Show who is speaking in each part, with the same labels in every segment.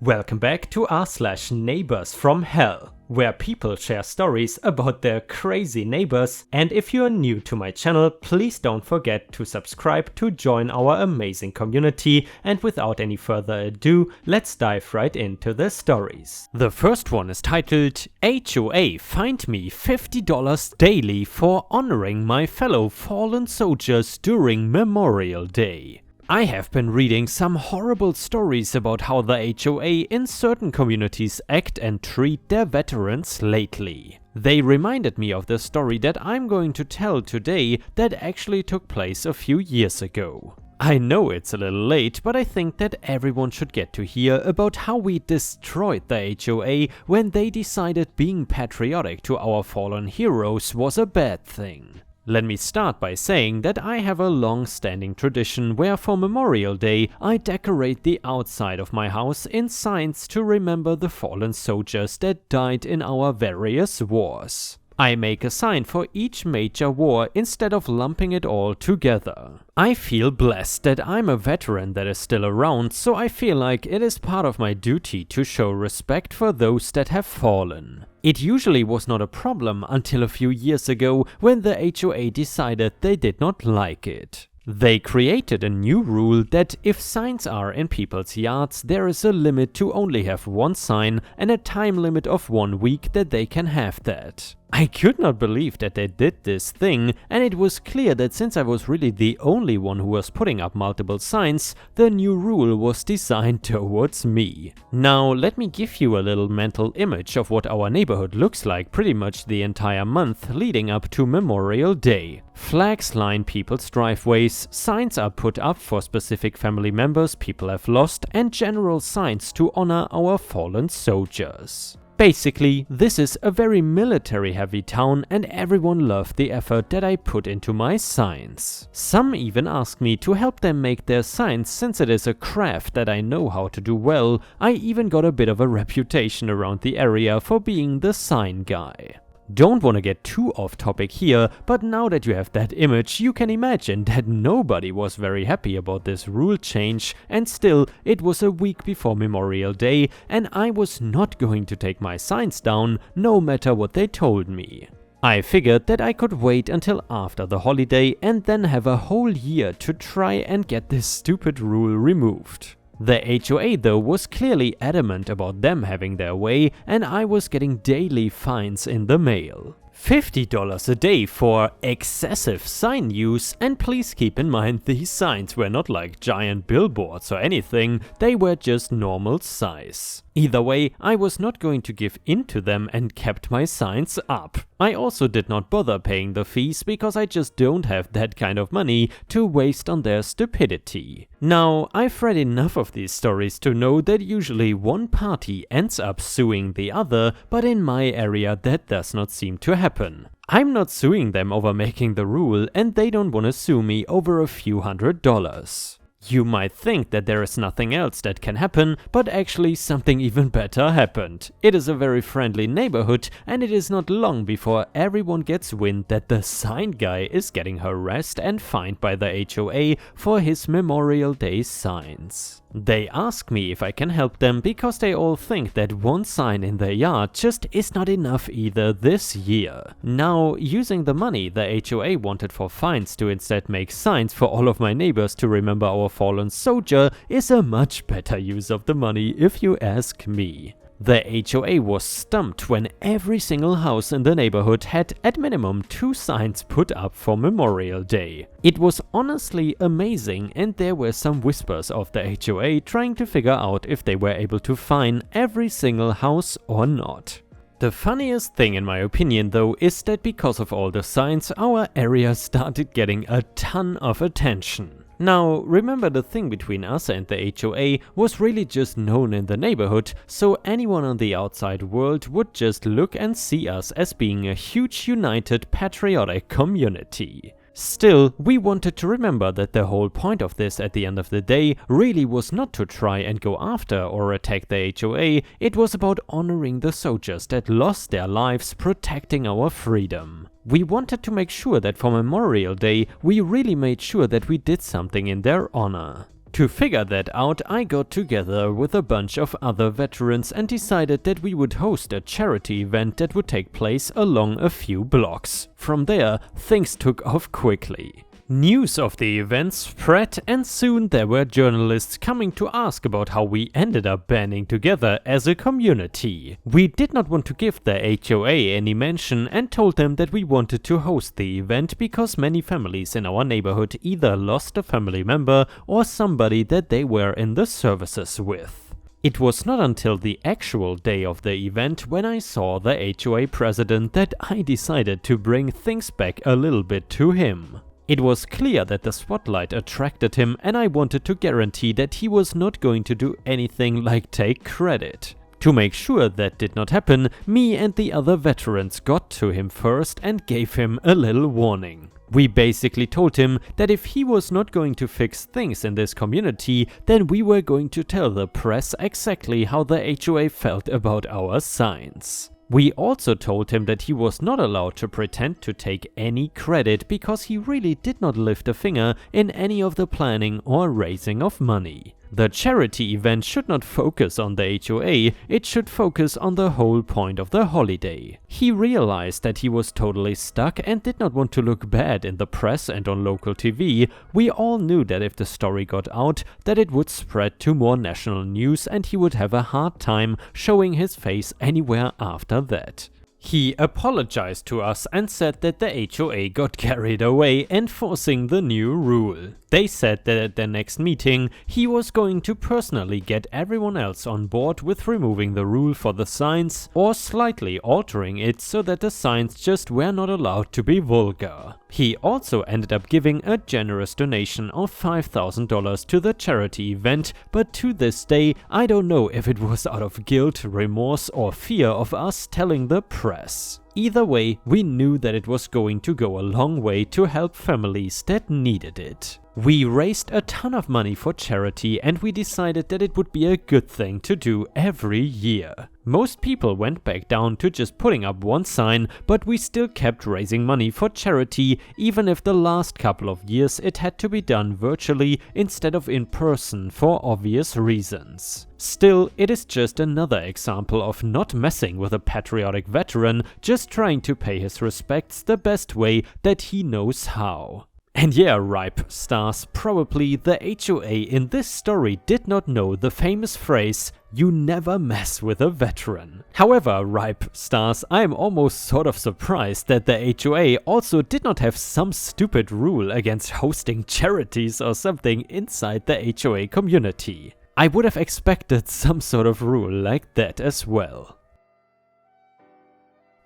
Speaker 1: Welcome back to r/neighbors from hell, where people share stories about their crazy neighbors, and if you are new to my channel, please don't forget to subscribe to join our amazing community, and without any further ado, let's dive right into the stories. The first one is titled, HOA fined me $50 daily for honoring my fellow fallen soldiers during Memorial Day. I have been reading some horrible stories about how the HOA in certain communities act and treat their veterans lately. They reminded me of the story that I'm going to tell today that actually took place a few years ago. I know it's a little late, but I think that everyone should get to hear about how we destroyed the HOA when they decided being patriotic to our fallen heroes was a bad thing. Let me start by saying that I have a long-standing tradition where for Memorial Day I decorate the outside of my house in signs to remember the fallen soldiers that died in our various wars. I make a sign for each major war instead of lumping it all together. I feel blessed that I'm a veteran that is still around, so I feel like it is part of my duty to show respect for those that have fallen. It usually was not a problem until a few years ago when the HOA decided they did not like it. They created a new rule that if signs are in people's yards, there is a limit to only have one sign and a time limit of 1 week that they can have that. I could not believe that they did this thing, and it was clear that since I was really the only one who was putting up multiple signs, the new rule was designed towards me. Now let me give you a little mental image of what our neighborhood looks like pretty much the entire month leading up to Memorial Day. Flags line people's driveways, signs are put up for specific family members people have lost, and general signs to honor our fallen soldiers. Basically, this is a very military-heavy town and everyone loved the effort that I put into my signs. Some even asked me to help them make their signs since it is a craft that I know how to do well. I even got a bit of a reputation around the area for being the sign guy. Don't want to get too off topic here, but now that you have that image, you can imagine that nobody was very happy about this rule change, and still, it was a week before Memorial Day, and I was not going to take my signs down, no matter what they told me. I figured that I could wait until after the holiday and then have a whole year to try and get this stupid rule removed. The HOA though was clearly adamant about them having their way, and I was getting daily fines in the mail. $50 a day for excessive sign use, and please keep in mind these signs were not like giant billboards or anything, they were just normal size. Either way, I was not going to give in to them and kept my signs up. I also did not bother paying the fees because I just don't have that kind of money to waste on their stupidity. Now, I've read enough of these stories to know that usually one party ends up suing the other, but in my area that does not seem to happen. I'm not suing them over making the rule, and they don't want to sue me over a few $100s. You might think that there is nothing else that can happen, but actually something even better happened. It is a very friendly neighborhood, and it is not long before everyone gets wind that the sign guy is getting harassed and fined by the HOA for his Memorial Day signs. They ask me if I can help them because they all think that one sign in their yard just is not enough either this year. Now, using the money the HOA wanted for fines to instead make signs for all of my neighbors to remember our fallen soldier is a much better use of the money if you ask me. The HOA was stumped when every single house in the neighborhood had at minimum 2 signs put up for Memorial Day. It was honestly amazing, and there were some whispers of the HOA trying to figure out if they were able to fine every single house or not. The funniest thing in my opinion though is that because of all the signs, our area started getting a ton of attention. Now, remember the thing between us and the HOA was really just known in the neighborhood, so anyone on the outside world would just look and see us as being a huge united patriotic community. Still, we wanted to remember that the whole point of this at the end of the day really was not to try and go after or attack the HOA, it was about honoring the soldiers that lost their lives protecting our freedom. We wanted to make sure that for Memorial Day we really made sure that we did something in their honor. To figure that out, I got together with a bunch of other veterans and decided that we would host a charity event that would take place along a few blocks. From there, things took off quickly. News of the event spread, and soon there were journalists coming to ask about how we ended up banding together as a community. We did not want to give the HOA any mention and told them that we wanted to host the event because many families in our neighborhood either lost a family member or somebody that they were in the services with. It was not until the actual day of the event when I saw the HOA president that I decided to bring things back a little bit to him. It was clear that the spotlight attracted him, and I wanted to guarantee that he was not going to do anything like take credit. To make sure that did not happen, me and the other veterans got to him first and gave him a little warning. We basically told him that if he was not going to fix things in this community, then we were going to tell the press exactly how the HOA felt about our signs. We also told him that he was not allowed to pretend to take any credit because he really did not lift a finger in any of the planning or raising of money. The charity event should not focus on the HOA, it should focus on the whole point of the holiday. He realized that he was totally stuck and did not want to look bad in the press and on local TV. We all knew that if the story got out, that it would spread to more national news and he would have a hard time showing his face anywhere after that. He apologized to us and said that the HOA got carried away enforcing the new rule. They said that at their next meeting, he was going to personally get everyone else on board with removing the rule for the signs or slightly altering it so that the signs just were not allowed to be vulgar. He also ended up giving a generous donation of $5,000 to the charity event, but to this day, I don't know if it was out of guilt, remorse, or fear of us telling the press. Either way, we knew that it was going to go a long way to help families that needed it. We raised a ton of money for charity and we decided that it would be a good thing to do every year. Most people went back down to just putting up one sign, but we still kept raising money for charity even if the last couple of years it had to be done virtually instead of in person for obvious reasons. Still, it is just another example of not messing with a patriotic veteran, just trying to pay his respects the best way that he knows how. And yeah, ripe stars, probably the HOA in this story did not know the famous phrase, "You never mess with a veteran." However, ripe stars, I am almost sort of surprised that the HOA also did not have some stupid rule against hosting charities or something inside the HOA community. I would have expected some sort of rule like that as well.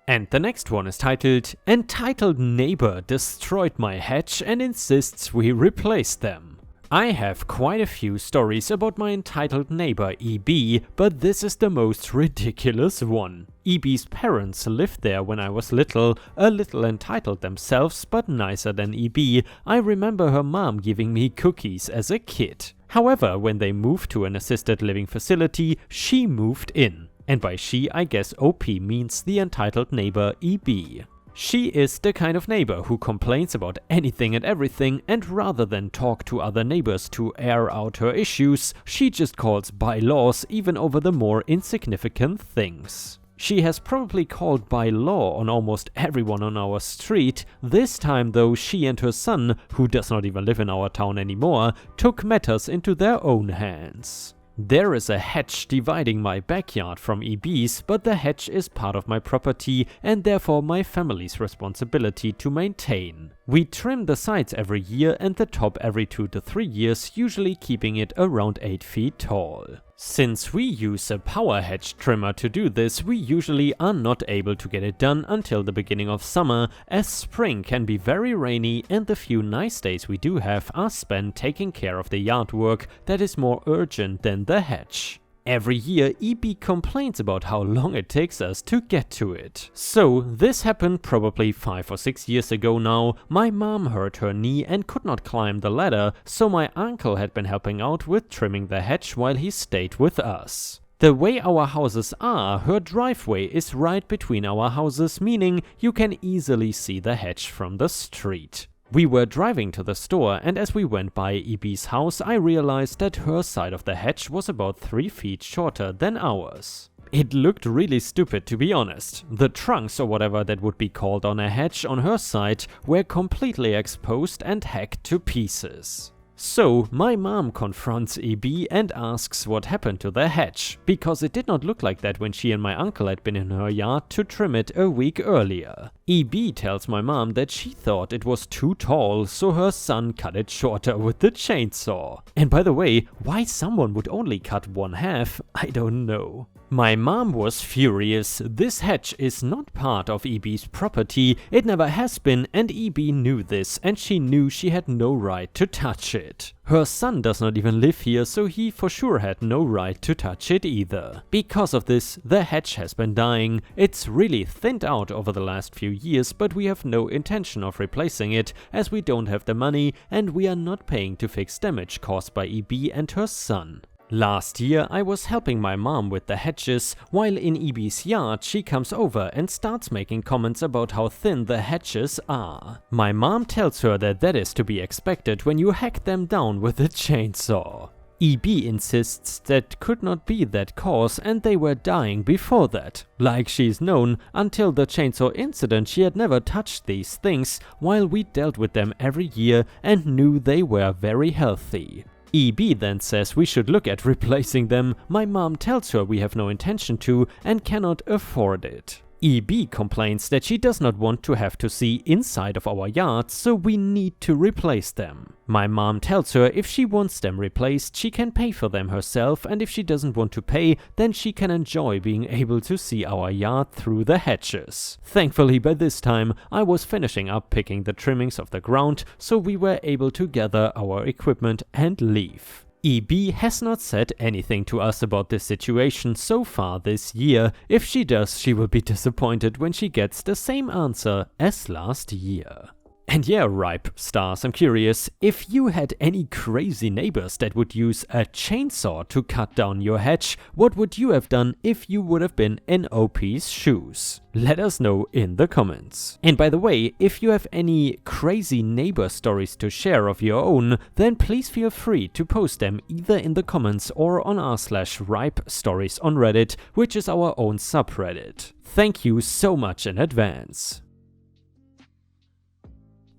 Speaker 1: And the next one is titled, "Entitled Neighbor Destroyed My Hedge and Insists We Replace Them." I have quite a few stories about my entitled neighbor EB, but this is the most ridiculous one. EB's parents lived there when I was little, a little entitled themselves but nicer than EB. I remember her mom giving me cookies as a kid. However, when they moved to an assisted living facility, she moved in. And by she, I guess OP means the entitled neighbor EB. She is the kind of neighbor who complains about anything and everything, and rather than talk to other neighbors to air out her issues, she just calls bylaws even over the more insignificant things. She has probably called by law on almost everyone on our street. This time though, she and her son, who does not even live in our town anymore, took matters into their own hands. There is a hedge dividing my backyard from EB's, but the hedge is part of my property and therefore my family's responsibility to maintain. We trim the sides every year and the top every 2 to 3 years, usually keeping it around 8 feet tall. Since we use a power hedge trimmer to do this, we usually are not able to get it done until the beginning of summer, as spring can be very rainy and the few nice days we do have are spent taking care of the yard work that is more urgent than the hedge. Every year, EB complains about how long it takes us to get to it. So, this happened probably 5 or 6 years ago now. My mom hurt her knee and could not climb the ladder, so my uncle had been helping out with trimming the hedge while he stayed with us. The way our houses are, her driveway is right between our houses, meaning you can easily see the hedge from the street. We were driving to the store, and as we went by EB's house, I realized that her side of the hedge was about 3 feet shorter than ours. It looked really stupid, to be honest. The trunks, or whatever that would be called on a hedge on her side, were completely exposed and hacked to pieces. So my mom confronts EB and asks what happened to the hedge, because it did not look like that when she and my uncle had been in her yard to trim it a week earlier. EB tells my mom that she thought it was too tall, so her son cut it shorter with the chainsaw. And by the way, why someone would only cut 1/2, I don't know. My mom was furious. This hedge is not part of EB's property, it never has been, and EB knew this, and she knew she had no right to touch it. Her son does not even live here, so he for sure had no right to touch it either. Because of this, the hedge has been dying. It's really thinned out over the last few years, but we have no intention of replacing it, as we don't have the money and we are not paying to fix damage caused by EB and her son. Last year, I was helping my mom with the hedges. While in EB's yard, she comes over and starts making comments about how thin the hedges are. My mom tells her that that is to be expected when you hack them down with a chainsaw. EB insists that could not be that cause and they were dying before that. Like she's known, until the chainsaw incident she had never touched these things, while we dealt with them every year and knew they were very healthy. EB then says we should look at replacing them. My mom tells her we have no intention to and cannot afford it. EB complains that she does not want to have to see inside of our yard, so we need to replace them. My mom tells her if she wants them replaced, she can pay for them herself, and if she doesn't want to pay, then she can enjoy being able to see our yard through the hedges. Thankfully, by this time, I was finishing up picking the trimmings off the ground, so we were able to gather our equipment and leave. EB has not said anything to us about this situation so far this year. If she does, she will be disappointed when she gets the same answer as last year. And yeah, Ripe Stars, I'm curious, if you had any crazy neighbors that would use a chainsaw to cut down your hedge, what would you have done if you would have been in OP's shoes? Let us know in the comments. And by the way, if you have any crazy neighbor stories to share of your own, then please feel free to post them either in the comments or on r/Ripe Stories on Reddit, which is our own subreddit. Thank you so much in advance.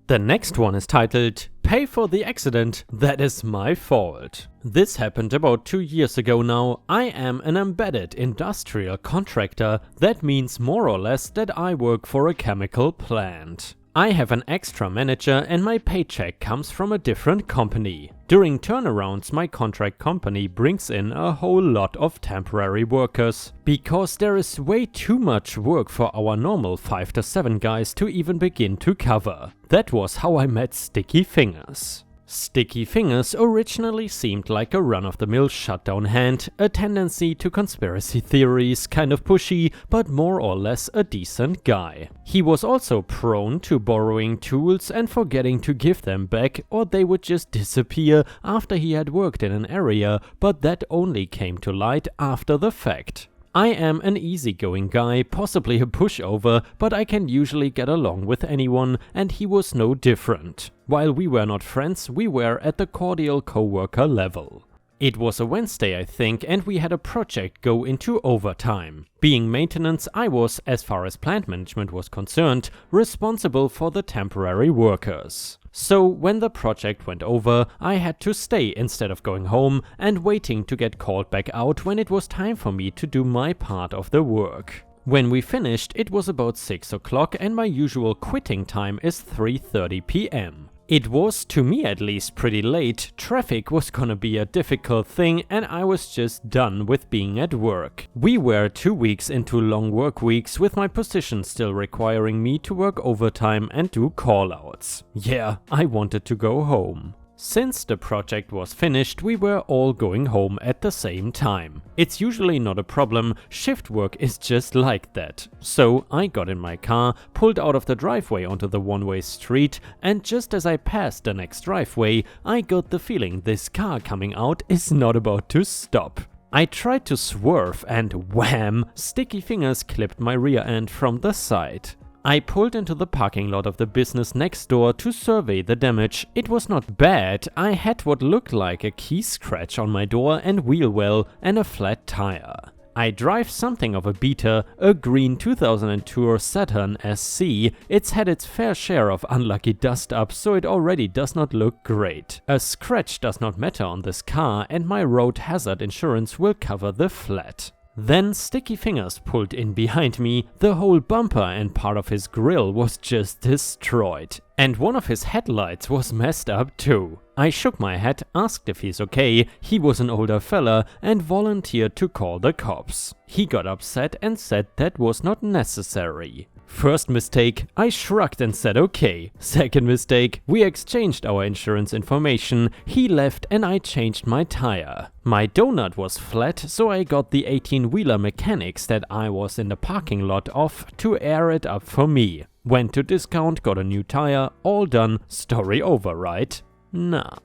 Speaker 1: The next one is titled, Pay for the accident, that is my fault. This happened about 2 years ago now. I am an embedded industrial contractor. That means more or less that I work for a chemical plant. I have an extra manager and my paycheck comes from a different company. During turnarounds, my contract company brings in a whole lot of temporary workers, because there is way too much work for our normal 5 to 7 guys to even begin to cover. That was how I met Sticky Fingers. Sticky Fingers originally seemed like a run-of-the-mill shutdown hand, a tendency to conspiracy theories, kind of pushy, but more or less a decent guy. He was also prone to borrowing tools and forgetting to give them back, or they would just disappear after he had worked in an area, but that only came to light after the fact. I am an easygoing guy, possibly a pushover, but I can usually get along with anyone, and he was no different. While we were not friends, we were at the cordial coworker level. It was a Wednesday, I think, and we had a project go into overtime. Being maintenance, I was, as far as plant management was concerned, responsible for the temporary workers. So when the project went over, I had to stay instead of going home and waiting to get called back out when it was time for me to do my part of the work. When we finished, it was about 6 o'clock and my usual quitting time is 3:30 p.m. It was, to me at least, pretty late. Traffic was gonna be a difficult thing and I was just done with being at work. We were 2 weeks into long work weeks, with my position still requiring me to work overtime and do call-outs. Yeah, I wanted to go home. Since the project was finished, we were all going home at the same time. It's usually not a problem, shift work is just like that. So I got in my car, pulled out of the driveway onto the one-way street, and just as I passed the next driveway, I got the feeling this car coming out is not about to stop. I tried to swerve and wham! Sticky Fingers clipped my rear end from the side. I pulled into the parking lot of the business next door to survey the damage. It was not bad. I had what looked like a key scratch on my door and wheel well and a flat tire. I drive something of a beater, a green 2002 Saturn SC. It's had its fair share of unlucky dust-ups, so it already does not look great. A scratch does not matter on this car, and my road hazard insurance will cover the flat. Then Sticky Fingers pulled in behind me. The whole bumper and part of his grille was just destroyed. And one of his headlights was messed up too. I shook my head, asked if he's okay. He was an older fella and volunteered to call the cops. He got upset and said that was not necessary. First mistake, I shrugged and said okay. Second mistake, we exchanged our insurance information. He left and I changed my tire. My donut was flat, so I got the 18-wheeler mechanics that I was in the parking lot of to air it up for me. Went to discount, got a new tire, all done, story over, right? Nah.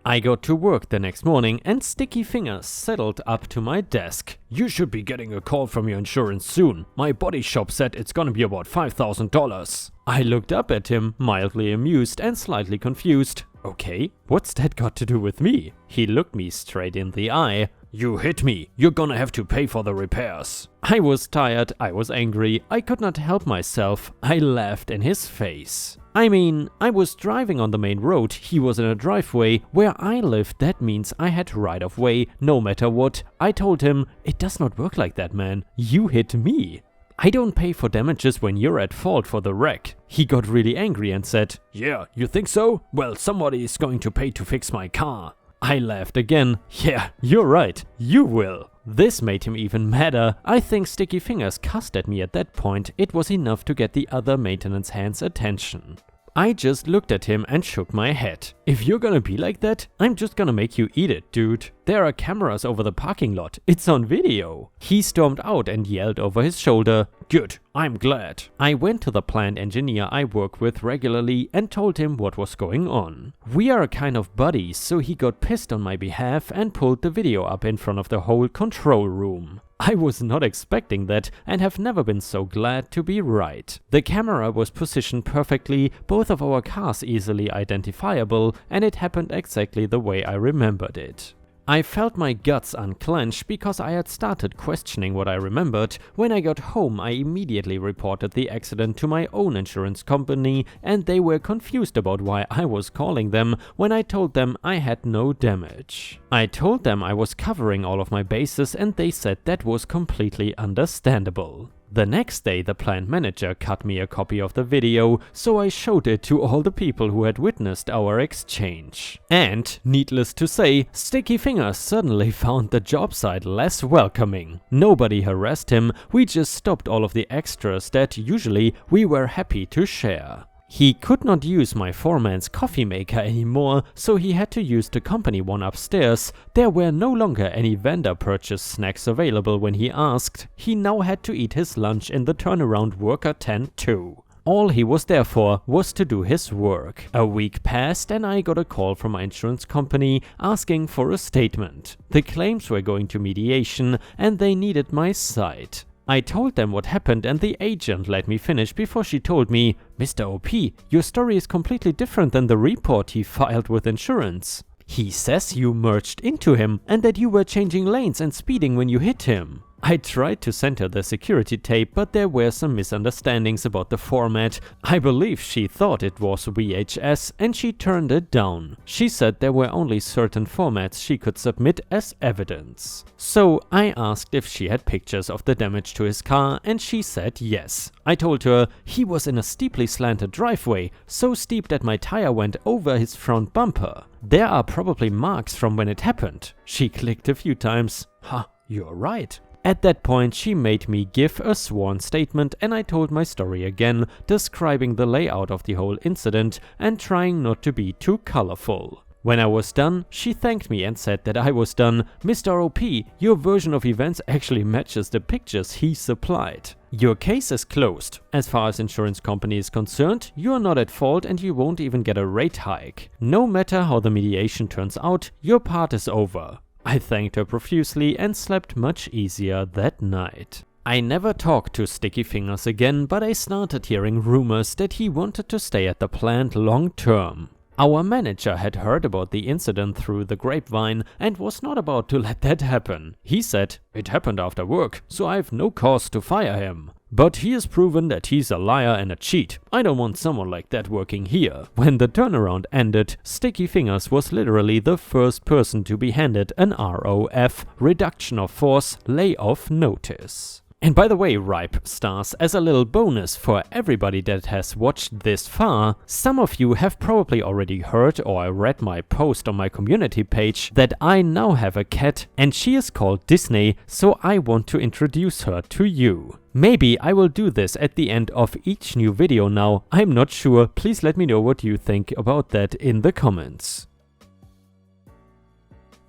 Speaker 1: I got to work the next morning and Sticky Fingers settled up to my desk. You should be getting a call from your insurance soon. My body shop said it's gonna be about $5,000. I looked up at him, mildly amused and slightly confused. Okay, what's that got to do with me? He looked me straight in the eye. You hit me. You're gonna have to pay for the repairs. I was tired, I was angry, I could not help myself. I laughed in his face. I mean, I was driving on the main road, he was in a driveway. Where I lived, that means I had right of way, no matter what. I told him, it does not work like that, man. You hit me. I don't pay for damages when you're at fault for the wreck. He got really angry and said, yeah, you think so? Well, somebody is going to pay to fix my car. I laughed again. Yeah, you're right, you will. This made him even madder. I think Sticky Fingers cussed at me at that point. It was enough to get the other maintenance hand's attention. I just looked at him and shook my head. If you're gonna be like that, I'm just gonna make you eat it, dude. There are cameras over the parking lot. It's on video. He stormed out and yelled over his shoulder, good, I'm glad. I went to the plant engineer I work with regularly and told him what was going on. We are kind of buddies, so he got pissed on my behalf and pulled the video up in front of the whole control room. I was not expecting that and have never been so glad to be right. The camera was positioned perfectly, both of our cars easily identifiable, and it happened exactly the way I remembered it. I felt my guts unclench because I had started questioning what I remembered. When I got home, I immediately reported the accident to my own insurance company and they were confused about why I was calling them when I told them I had no damage. I told them I was covering all of my bases and they said that was completely understandable. The next day, the plant manager cut me a copy of the video, so I showed it to all the people who had witnessed our exchange. And, needless to say, Sticky Fingers suddenly found the job site less welcoming. Nobody harassed him, we just stopped all of the extras that usually we were happy to share. He could not use my foreman's coffee maker anymore, so he had to use the company one upstairs. There were no longer any vendor purchased snacks available when he asked. He now had to eat his lunch in the turnaround worker tent too. All he was there for was to do his work. A week passed and I got a call from my insurance company asking for a statement. The claims were going to mediation and they needed my side. I told them what happened and the agent let me finish before she told me, Mr. OP, your story is completely different than the report he filed with insurance. He says you merged into him and that you were changing lanes and speeding when you hit him. I tried to send her the security tape, but there were some misunderstandings about the format. I believe she thought it was VHS and she turned it down. She said there were only certain formats she could submit as evidence. So I asked if she had pictures of the damage to his car and she said yes. I told her he was in a steeply slanted driveway, so steep that my tire went over his front bumper. There are probably marks from when it happened. She clicked a few times. Ha, you're right. At that point, she made me give a sworn statement and I told my story again, describing the layout of the whole incident and trying not to be too colorful. When I was done, she thanked me and said that I was done. Mr. OP, your version of events actually matches the pictures he supplied. Your case is closed. As far as insurance company is concerned, you are not at fault and you won't even get a rate hike. No matter how the mediation turns out, your part is over. I thanked her profusely and slept much easier that night. I never talked to Sticky Fingers again, but I started hearing rumors that he wanted to stay at the plant long term. Our manager had heard about the incident through the grapevine and was not about to let that happen. He said, "It happened after work, so I've no cause to fire him." But he has proven that he's a liar and a cheat. I don't want someone like that working here. When the turnaround ended, Sticky Fingers was literally the first person to be handed an ROF, reduction of force, layoff notice. And by the way, Ripe Stars, as a little bonus for everybody that has watched this far, some of you have probably already heard or read my post on my community page that I now have a cat and she is called Disney, so I want to introduce her to you. Maybe I will do this at the end of each new video now, I'm not sure, please let me know what you think about that in the comments.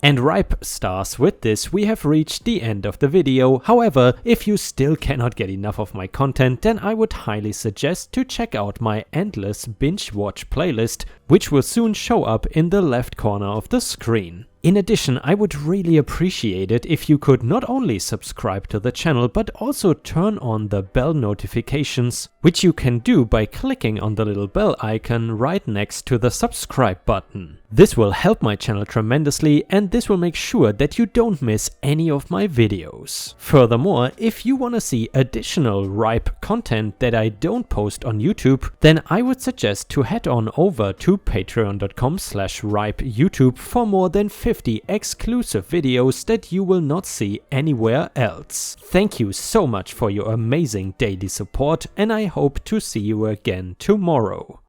Speaker 1: And Ripe Stars, with this we have reached the end of the video. However, if you still cannot get enough of my content, then I would highly suggest to check out my endless binge watch playlist, which will soon show up in the left corner of the screen. In addition, I would really appreciate it if you could not only subscribe to the channel, but also turn on the bell notifications, which you can do by clicking on the little bell icon right next to the subscribe button. This will help my channel tremendously and this will make sure that you don't miss any of my videos. Furthermore, if you want to see additional Ripe content that I don't post on YouTube, then I would suggest to head on over to patreon.com/ripeyoutube for more than 50 exclusive videos that you will not see anywhere else. Thank you so much for your amazing daily support and I hope to see you again tomorrow.